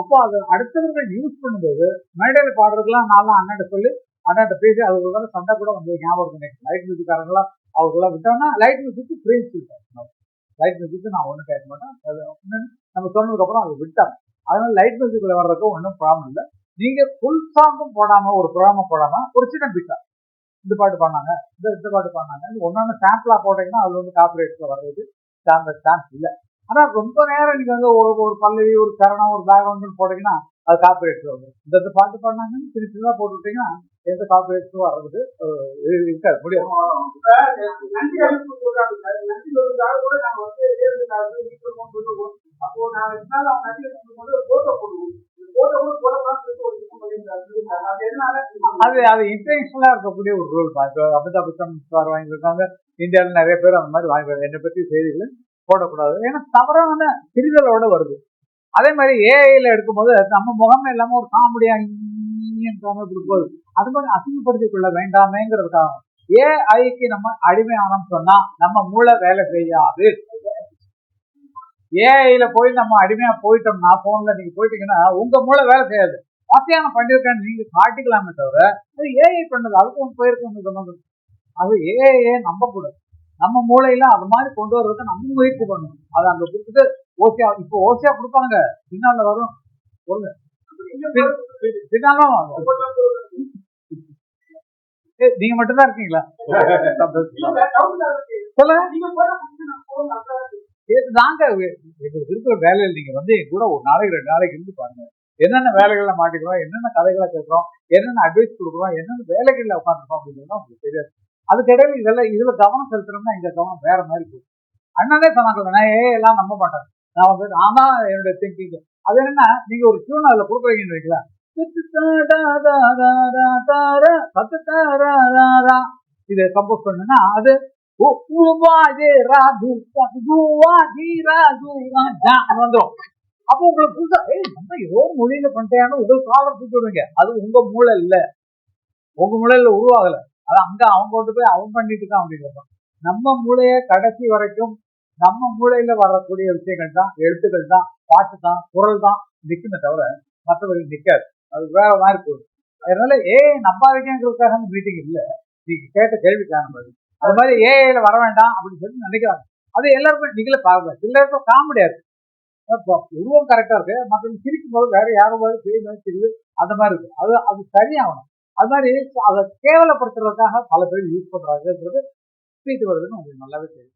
அப்போ அது அடுத்தவர்கள் யூஸ் பண்ணும்போது மேடையில பாடுறதுக்கெல்லாம் நான் அண்ணன் சொல்லி அண்ணன் பேசி அதுக்கு சண்டை கூட வந்து ஞாபகம் இருக்கு. லைட் மியூசிக்காரங்களாம் அவர்களாம் விட்டோம்னா லைட் மியூசிக்கு பிரைஸ் விட்டேன். லைட் மியூசிக்கு நான் ஒன்றும் கேட்க மாட்டேன். அது நம்ம சொன்னதுக்கு அப்புறம் அதை விட்டாங்க. அதனால லைட் மியூசிக்ல வர்றதுக்கு ஒன்றும் ப்ராப்ளம் இல்லை. நீங்க ஃபுல் சாங்கும் போடாம ஒரு ப்ரோக்ராமும் போடாம ஒரு சின்ன பிட்டா இந்த பாட்டு பாடினாங்க இந்த பாட்டு பாடினாங்க ஒன்னொன்னு சாம்பிளா போட்டீங்கன்னா அதுல வந்து காப்பிரைட்ஸ்ல வர்றது சான்ஸ் இல்லை. ஆனா ரொம்ப நேரம் நீங்க வந்து ஒரு பல்லவி ஒரு சரணம் ஒரு பேக்ரவுண்ட் போட்டீங்கன்னா அது காப்பிரைட்ஸ்ல வந்துடும். இந்த பாட்டு பாடினாங்கன்னு திருப்பி தான் போட்டு விட்டீங்கன்னா எந்த காப்பிரைட்ஸும் வர்றது இருக்காது முடியாது. அது இன்டர்நேஷனலா இருக்கக்கூடிய ஒரு ரூல். அமிதாப் பச்சன் சார் வாங்கியிருக்காங்க, இந்தியாவில் நிறைய பேர் அந்த மாதிரி வாங்கிருக்காங்க. என்னை பற்றி செய்திகள் போடக்கூடாது, ஏன்னா தவறான சிறிதலோட வருது. அதே மாதிரி ஏஐல எடுக்கும்போது நம்ம முகமே இல்லாம ஒரு காமெடியா கொடுக்கும்போது அது மாதிரி அசிங்கப்படுத்திக் கொள்ள வேண்டாமேங்கிறதுக்காக ஏஐக்கு நம்ம அடிமையானோம்னு சொன்னா நம்ம மூளை வேலை செய்யாது. ஏஐல போய் நம்ம அடிமையா போயிட்டோம்னா போன்ல நீங்க போயிட்டீங்கன்னா உங்க மூளை வேலை செய்யாது. மத்தியானம் பண்ணிருக்கேன்னு நீங்க காட்டிக்கலாமே தவிர அது ஏஐ பண்ணது அதுக்கு ஒன்று போயிருக்கோம். அது ஏஐ நம்ப கூடாது. நம்ம மூளையில அது மாதிரி கொண்டு வர்றதுக்கு நம்ம முயற்சி பண்ணணும். அது அங்க கொடுத்துட்டு ஓசியா இப்போ ஓசியா கொடுப்பாங்க, பின்னால வரும் சொல்லுங்க பின்னாலும் நீங்க மட்டும்தான் இருக்கீங்களா? நாங்க இருக்கிற வேலையில் நீங்க வந்து என் கூட ஒரு நாளைக்கு 2 நாளைக்கு இருந்து பாருங்க. என்னென்ன வேலைகள்ல மாட்டிக்கிறோம், என்னென்ன கதைகளை கேட்கிறோம், என்னென்ன அட்வைஸ் கொடுக்குறோம், என்னென்ன வேலைகள்ல உட்காந்துருக்கோம் அப்படிங்கிறது உங்களுக்கு தெரியாது. அதுக்கிடையில இதெல்லாம் இதுல கவனம் செலுத்தணும்னா இந்த கவனம் வேற மாதிரி போகும். அண்ணனே சொன்னாங்க நான் எல்லாம் நம்ப மாட்டேன். நான் வந்து ஆனா என்னுடைய திங்கிங் அது என்னன்னா நீங்க ஒரு டியூன் அதுல கொடுக்குறீங்கன்னு வைக்கல இதை கம்போஸ் பண்ணுன்னா அது வந்துடும். அப்போ உங்களுக்கு புதுசா ஏதோ மொழியில பண்ணிட்டேன்னு உங்களுக்கு காலம் தூக்கி விடுவீங்க. அது உங்க மூளை இல்லை, உங்க மூளையில உருவாகல. அது அங்க அவங்க கொண்டு போய் அவன் பண்ணிட்டு இருக்கான் அப்படிங்கிறது. நம்ம மூளைய கடைசி வரைக்கும் நம்ம மூளையில வரக்கூடிய விஷயங்கள் தான், எழுத்துக்கள் தான், பாட்டு தான், குரல் தான் நிற்குமே தவிர மற்றவர்கள் நிற்காது. அது வேற மாதிரி போகுது. அதனால நம்பாதீங்கிறதுக்காக மீட்டிங் இல்லை, நீங்க கேட்ட கேள்விக்கான பதில். அது மாதிரி ஏஐல வர வேண்டாம் அப்படின்னு சொல்லி நினைக்கிறாங்க. அது எல்லாருமே நீங்களே பாருங்க. சில நேரத்தில் காமெடியா இருக்கு, உருவம் கரெக்டா இருக்கு, மற்றவங்க சிரிக்கும் போது வேற யாரும் தெரியுது அந்த மாதிரி இருக்கு. அது சரியாகணும். அது மாதிரி அதை கேவலப்படுத்துறதுக்காக பல பேர் யூஸ் பண்றாங்கிறது வருதுன்னு உங்களுக்கு நல்லாவே தெரியும்.